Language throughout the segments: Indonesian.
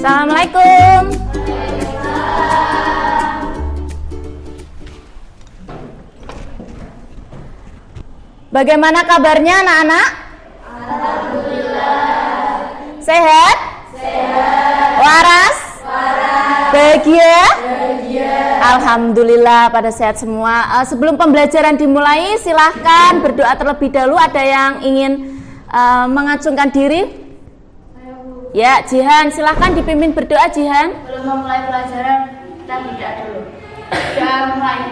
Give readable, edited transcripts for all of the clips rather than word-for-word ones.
Assalamualaikum. Bagaimana kabarnya anak-anak? Alhamdulillah. Sehat? Sehat. Waras? Waras. Bahagia? Bahagia. Alhamdulillah pada sehat semua. Sebelum pembelajaran dimulai, silahkan berdoa terlebih dahulu. Ada yang ingin mengacungkan diri? Ya, Jihan, silahkan dipimpin berdoa, Jihan. Sebelum memulai pelajaran, kita berdoa dulu. Doa mulai.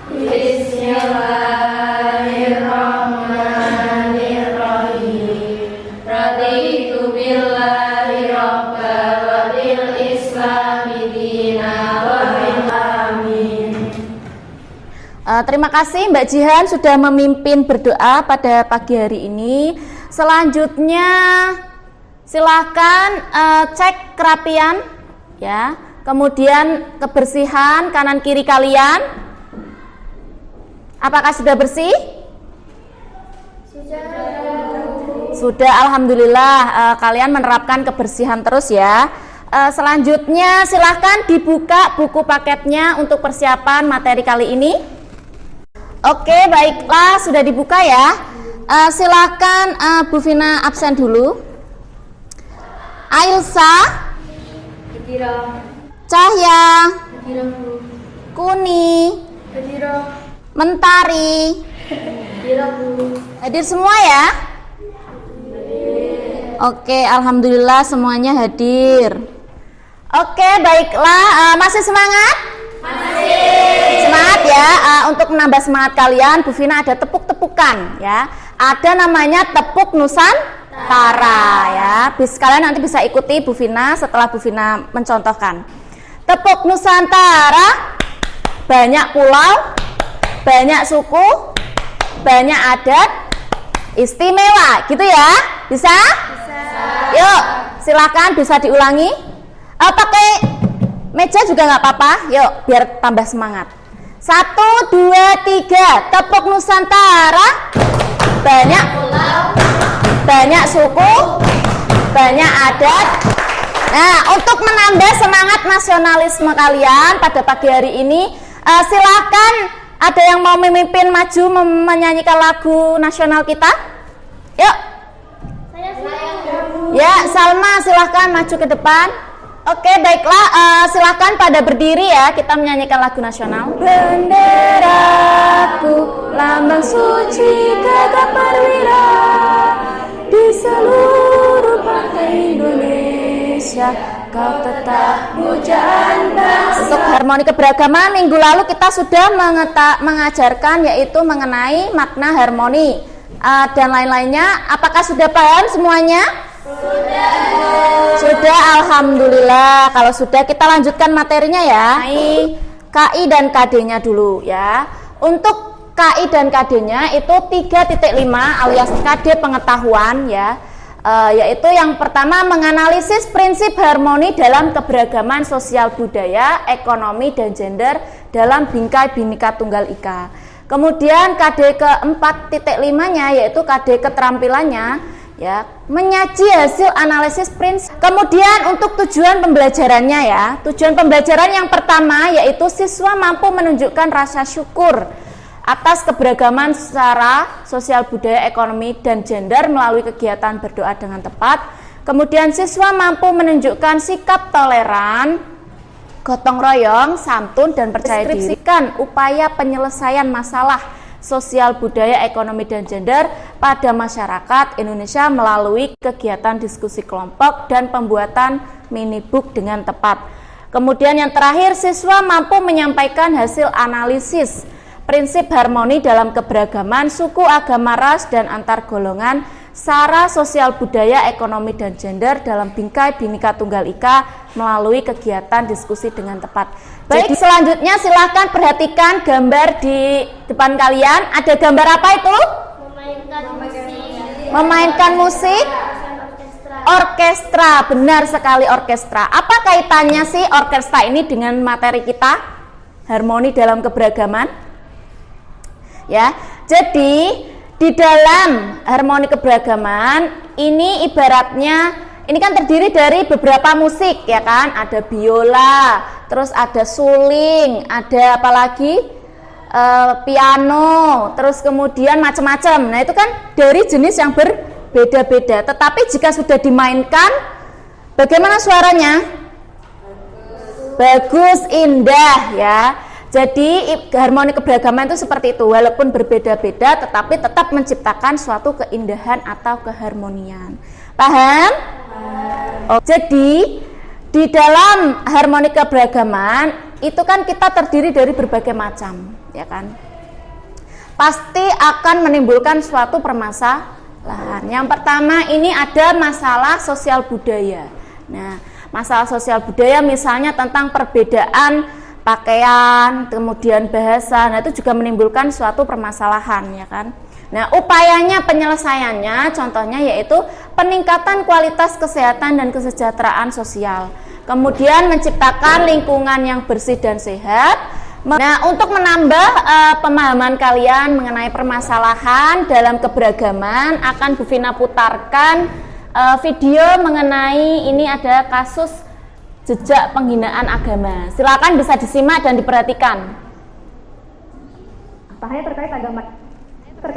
Bismillahirrahmanirrahim. Raditu billahi rabban wa bil islami dinan wa bil amin. Terima kasih Mbak Jihan sudah memimpin berdoa pada pagi hari ini. Selanjutnya silahkan cek kerapian, ya. Kemudian kebersihan kanan kiri kalian. Apakah sudah bersih? Sudah, alhamdulillah. Kalian menerapkan kebersihan terus ya. Selanjutnya silahkan dibuka buku paketnya untuk persiapan materi kali ini. Oke, baiklah, sudah dibuka ya. Silahkan Bu Vina absen dulu. Ailsa, Cahya, Kuni, Mentari, hadir semua ya? Oke, alhamdulillah semuanya hadir. Oke, baiklah, masih semangat? Masih. Semangat ya. Untuk menambah semangat kalian, Bu Vina ada tepuk-tepukan ya. Ada namanya tepuk Nusantara ya. Kalian nanti bisa ikuti Bu Vina setelah Bu Vina mencontohkan. Tepuk Nusantara, banyak pulau, banyak suku, banyak adat, istimewa, gitu ya? Bisa? Bisa. Yuk, silakan bisa diulangi. Pakai meja juga nggak apa-apa. Yuk, biar tambah semangat. 1, 2, 3. Tepuk Nusantara, banyak pulau, banyak suku, banyak adat. Nah, untuk menambah semangat nasionalisme kalian pada pagi hari ini, silakan. Ada yang mau memimpin maju menyanyikan lagu nasional kita? Yuk. Ya, Salma silahkan maju ke depan. Oke, baiklah, silahkan pada berdiri ya, kita menyanyikan lagu nasional. Benderaku, lambang suci gagah perwira di seluruh partai Indonesia. Kau tetap pujaan bangsa. Untuk harmoni keberagaman minggu lalu kita sudah mengajarkan yaitu mengenai makna harmoni dan lain-lainnya. Apakah sudah paham semuanya? Sudah, alhamdulillah. Kalau sudah, kita lanjutkan materinya ya. KI dan KD-nya dulu ya. Untuk KI dan KD-nya itu 3.5 alias KD pengetahuan ya. Yaitu yang pertama menganalisis prinsip harmoni dalam keberagaman sosial budaya, ekonomi, dan gender dalam bingkai Bhinneka Tunggal Ika. Kemudian KD ke-4.5-nya yaitu KD keterampilannya ya, menyaji hasil analisis prinsip. Kemudian untuk tujuan pembelajarannya ya, tujuan pembelajaran yang pertama yaitu siswa mampu menunjukkan rasa syukur atas keberagaman secara sosial budaya, ekonomi, dan gender melalui kegiatan berdoa dengan tepat. Kemudian siswa mampu menunjukkan sikap toleran, gotong royong, santun, dan percaya diri. Upaya penyelesaian masalah sosial budaya, ekonomi, dan gender pada masyarakat Indonesia melalui kegiatan diskusi kelompok dan pembuatan minibook dengan tepat. Kemudian yang terakhir, siswa mampu menyampaikan hasil analisis prinsip harmoni dalam keberagaman suku, agama, ras, dan antar golongan, sara sosial budaya, ekonomi, dan gender dalam bingkai Bhinneka Tunggal Ika melalui kegiatan diskusi dengan tepat. Baik, selanjutnya silahkan perhatikan gambar di depan kalian. Ada gambar apa itu? Memainkan musik. Orkestra, benar sekali, orkestra. Apa kaitannya sih orkestra ini dengan materi kita? Harmoni dalam keberagaman. Ya, jadi di dalam harmoni keberagaman ini ibaratnya ini kan terdiri dari beberapa musik ya kan, ada biola, terus ada suling, ada apa lagi, piano, terus kemudian macam-macam. Nah itu kan dari jenis yang berbeda-beda, tetapi jika sudah dimainkan, bagaimana suaranya? Bagus, indah ya. Jadi harmoni keberagaman itu seperti itu, walaupun berbeda-beda tetapi tetap menciptakan suatu keindahan atau keharmonian. Paham? Oh, jadi di dalam harmoni keberagaman itu kan kita terdiri dari berbagai macam, ya kan? Pasti akan menimbulkan suatu permasalahan. Yang pertama ini ada masalah sosial budaya. Nah, masalah sosial budaya misalnya tentang perbedaan pakaian, kemudian bahasa, nah itu juga menimbulkan suatu permasalahan ya kan. Nah upayanya penyelesaiannya contohnya yaitu peningkatan kualitas kesehatan dan kesejahteraan sosial, kemudian menciptakan lingkungan yang bersih dan sehat. Nah untuk menambah pemahaman kalian mengenai permasalahan dalam keberagaman akan Bu Vina putarkan video mengenai ini ada kasus jejak penghinaan agama. Silakan bisa disimak dan diperhatikan. Tak hanya terkait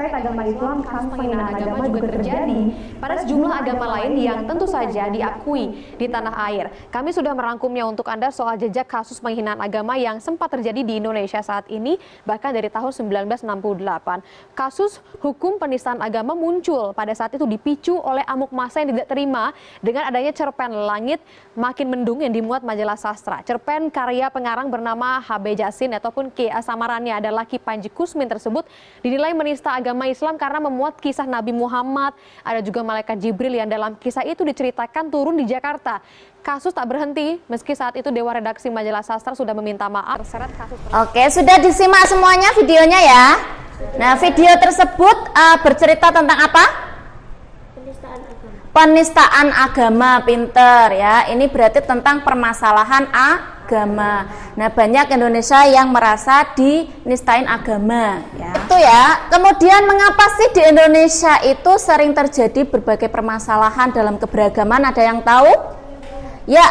agama Islam, kasus penghinaan agama juga terjadi pada sejumlah agama lain yang tentu saja diakui di tanah air. Kami sudah merangkumnya untuk Anda soal jejak kasus penghinaan agama yang sempat terjadi di Indonesia saat ini, bahkan dari tahun 1968. Kasus hukum penistaan agama muncul pada saat itu dipicu oleh amuk massa yang tidak terima dengan adanya cerpen Langit Makin Mendung yang dimuat majalah sastra. Cerpen karya pengarang bernama H.B. Jasin ataupun K.A. Samarannya adalah Ki Panji Kusmin tersebut dinilai menista agama Islam karena memuat kisah Nabi Muhammad, ada juga malaikat Jibril yang dalam kisah itu diceritakan turun di Jakarta. Kasus tak berhenti meski saat itu Dewan Redaksi Majalah Sastra sudah meminta maaf. Oke, sudah disimak semuanya videonya ya. Nah, video tersebut bercerita tentang apa? Penistaan agama, pinter ya. Ini berarti tentang permasalahan agama. Nah, banyak Indonesia yang merasa dinistain agama ya. Itu ya. Kemudian mengapa sih di Indonesia itu sering terjadi berbagai permasalahan dalam keberagaman? Ada yang tahu? Ya,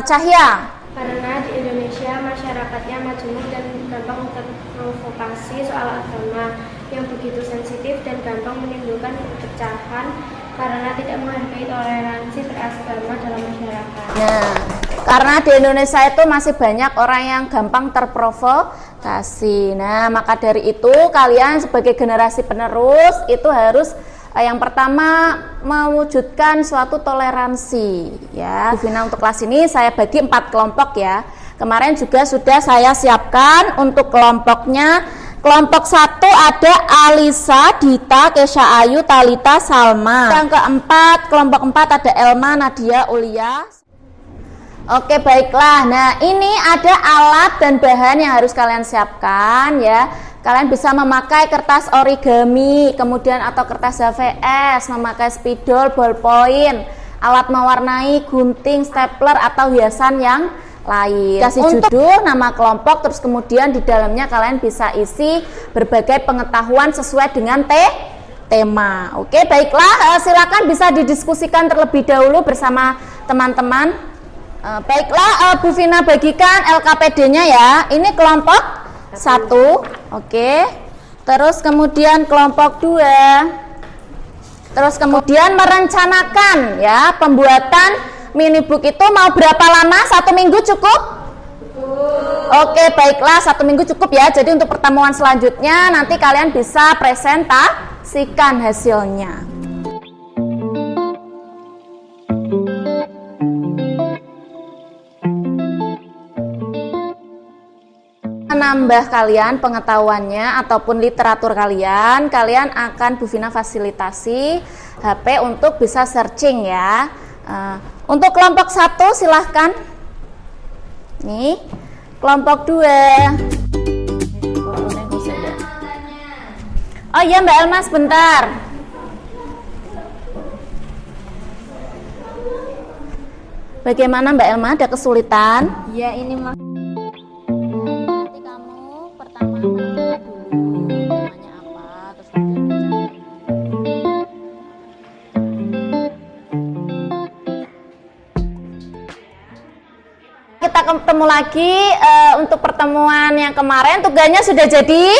Cahya. Karena di Indonesia masyarakatnya majemuk dan gampang terprovokasi soal agama yang begitu sensitif dan gampang menimbulkan perpecahan karena tidak menghargai toleransi beragama dalam masyarakat. Nah, karena di Indonesia itu masih banyak orang yang gampang terprovokasi. Nah, maka dari itu kalian sebagai generasi penerus itu harus yang pertama mewujudkan suatu toleransi ya. Bu Vina untuk kelas ini saya bagi 4 kelompok ya. Kemarin juga sudah saya siapkan untuk kelompoknya. Kelompok 1 ada Alisa, Dita, Kesha Ayu, Talita, Salma. Yang keempat, kelompok 4 ada Elma, Nadia, Ulia. Oke, baiklah. Nah, ini ada alat dan bahan yang harus kalian siapkan ya. Kalian bisa memakai kertas origami, kemudian atau kertas HVS, memakai spidol, ballpoint, alat mewarnai, gunting, stapler atau hiasan yang lain. Kasih judul, nama kelompok, terus kemudian di dalamnya kalian bisa isi berbagai pengetahuan sesuai dengan tema. Oke, baiklah, silakan bisa didiskusikan terlebih dahulu bersama teman-teman. Baiklah, Bu Vina bagikan LKPD-nya ya. Ini kelompok 1, oke. Terus kemudian kelompok 2. Terus kemudian merencanakan ya pembuatan minibook itu mau berapa lama? 1 minggu cukup? Oke, baiklah 1 minggu cukup ya. Jadi untuk pertemuan selanjutnya nanti kalian bisa presentasikan hasilnya. Menambah kalian pengetahuannya ataupun literatur kalian akan Bu Vina fasilitasi HP untuk bisa searching ya. Untuk kelompok 1 silahkan. Nih, kelompok 2. Oh iya Mbak Elma sebentar. Bagaimana Mbak Elma, ada kesulitan? Ya ini mah. Nanti kamu pertama menentukan dulu temanya apa, terus kemudian kita ketemu lagi untuk pertemuan yang kemarin. Tugasnya sudah jadi?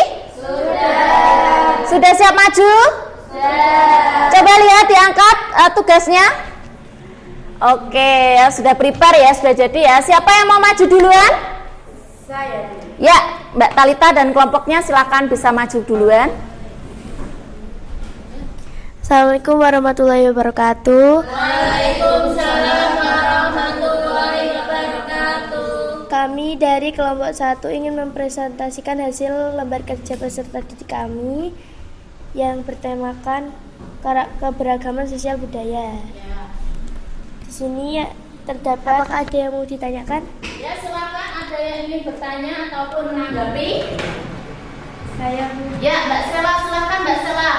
Sudah siap maju? Coba lihat diangkat tugasnya. Oke, sudah prepare ya, sudah jadi ya. Siapa yang mau maju duluan? Saya. Ya, Mbak Talita dan kelompoknya silakan bisa maju duluan. Assalamualaikum warahmatullahi wabarakatuh. Waalaikumsalam warahmatullahi wabarakatuh. Kami dari kelompok 1 ingin mempresentasikan hasil lembar kerja peserta didik kami yang bertemakan keberagaman sosial budaya. Di sini ya terdapat, apakah ada yang mau ditanyakan? Ya, silakan, ada yang ingin bertanya ataupun menanggapi? Saya, Bu. Ya, Mbak Sela, silakan Mbak Sela.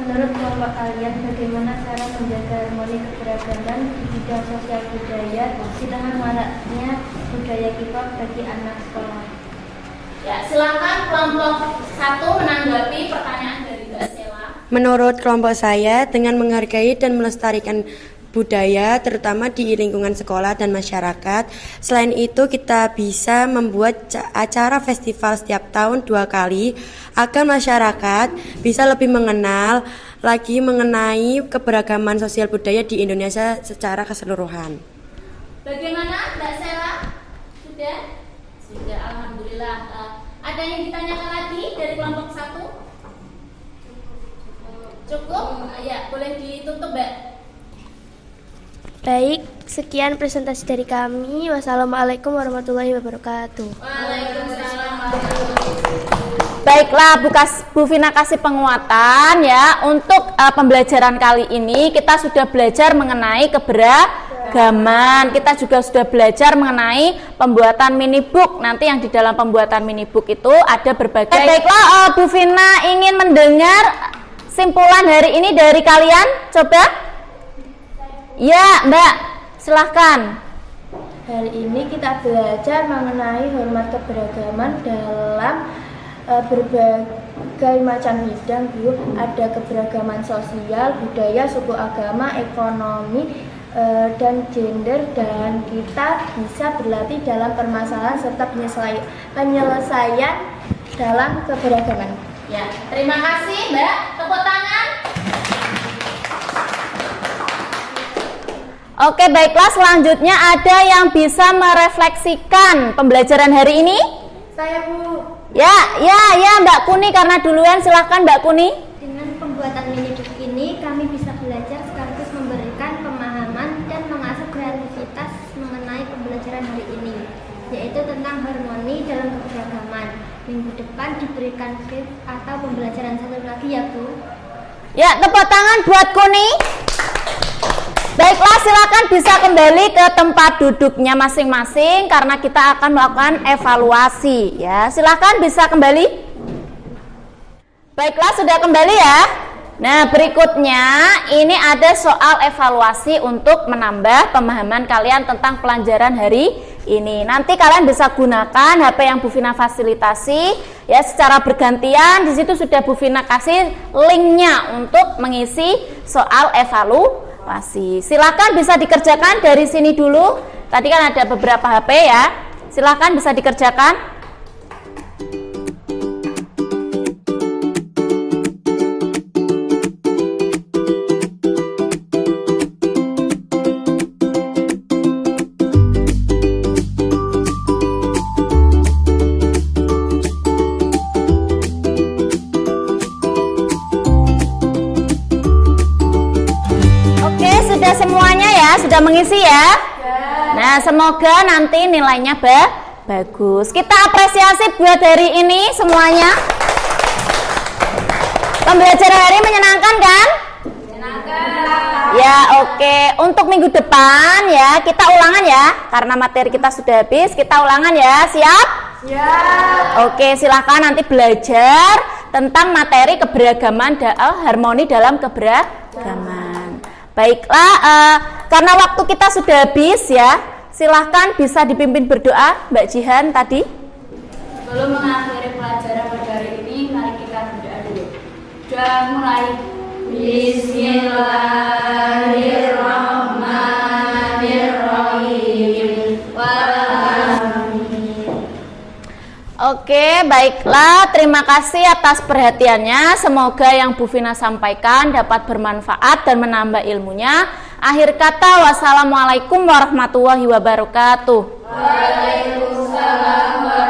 Menurut kelompok kalian, bagaimana cara menjaga harmoni keberagaman di bidang sosial budaya di tengah maraknya budaya K-pop bagi anak sekolah? Ya, silakan kelompok 1 menanggapi pertanyaan dari Mbak Sela. Menurut kelompok saya, dengan menghargai dan melestarikan budaya terutama di lingkungan sekolah dan masyarakat. Selain itu kita bisa membuat acara festival setiap tahun 2 kali agar masyarakat bisa lebih mengenal lagi mengenai keberagaman sosial budaya di Indonesia secara keseluruhan. Bagaimana Mbak Sela? Sudah? Sudah, alhamdulillah. Ada yang ditanyakan lagi dari kelompok 1? Cukup? Ya, boleh ditutup Mbak. Baik, sekian presentasi dari kami. Wassalamualaikum warahmatullahi wabarakatuh. Waalaikumsalam warahmatullahi wabarakatuh. Baiklah, Bu Vina kasih penguatan ya. Untuk pembelajaran kali ini kita sudah belajar mengenai keberagaman. Kita juga sudah belajar mengenai pembuatan mini book. Nanti yang di dalam pembuatan mini book itu ada berbagai. Baiklah, Bu Vina ingin mendengar simpulan hari ini dari kalian. Coba. Ya, Mbak, silahkan. Hari ini kita belajar mengenai hormat keberagaman dalam berbagai macam bidang, Bu. Ada keberagaman sosial, budaya, suku, agama, ekonomi, dan gender, dan kita bisa berlatih dalam permasalahan serta penyelesaian dalam keberagaman. Ya, terima kasih, Mbak. Tepuk tangan. Oke, baiklah, selanjutnya ada yang bisa merefleksikan pembelajaran hari ini? Saya, Bu. Ya, Mbak Kuni, karena duluan silahkan Mbak Kuni. Dengan pembuatan mini book ini, kami bisa belajar sekaligus memberikan pemahaman dan mengasah kreativitas mengenai pembelajaran hari ini, yaitu tentang harmoni dalam keberagaman. Minggu depan diberikan shift atau pembelajaran satu lagi ya, Bu. Ya, tepuk tangan buat Kuni. Baiklah, silakan bisa kembali ke tempat duduknya masing-masing karena kita akan melakukan evaluasi ya. Silakan bisa kembali. Baiklah, sudah kembali ya. Nah, berikutnya ini ada soal evaluasi untuk menambah pemahaman kalian tentang pelajaran hari ini. Nanti kalian bisa gunakan HP yang Bu Vina fasilitasi ya secara bergantian. Di situ sudah Bu Vina kasih linknya untuk mengisi soal evaluasi. Silakan bisa dikerjakan dari sini dulu. Tadi kan ada beberapa HP ya. Silakan bisa dikerjakan. Semuanya ya sudah mengisi ya. Nah, semoga nanti nilainya bagus. Kita apresiasi buat hari ini semuanya. Pembelajaran hari menyenangkan kan? Menyenangkan. Ya, oke. Untuk minggu depan ya kita ulangan ya, karena materi kita sudah habis. Kita ulangan ya, siap? Siap. Oke, silakan nanti belajar tentang materi keberagaman harmoni dalam keberagaman. Baiklah, karena waktu kita sudah habis ya, silahkan bisa dipimpin berdoa Mbak Jihan tadi. Sebelum mengakhiri pelajaran pada hari ini, mari kita berdoa dulu. Doa mulai. Bismillahirrahmanirrahim. Oke, baiklah. Terima kasih atas perhatiannya. Semoga yang Bu Vina sampaikan dapat bermanfaat dan menambah ilmunya. Akhir kata, wassalamualaikum warahmatullahi wabarakatuh. Waalaikumsalam warahmatullahi wabarakatuh.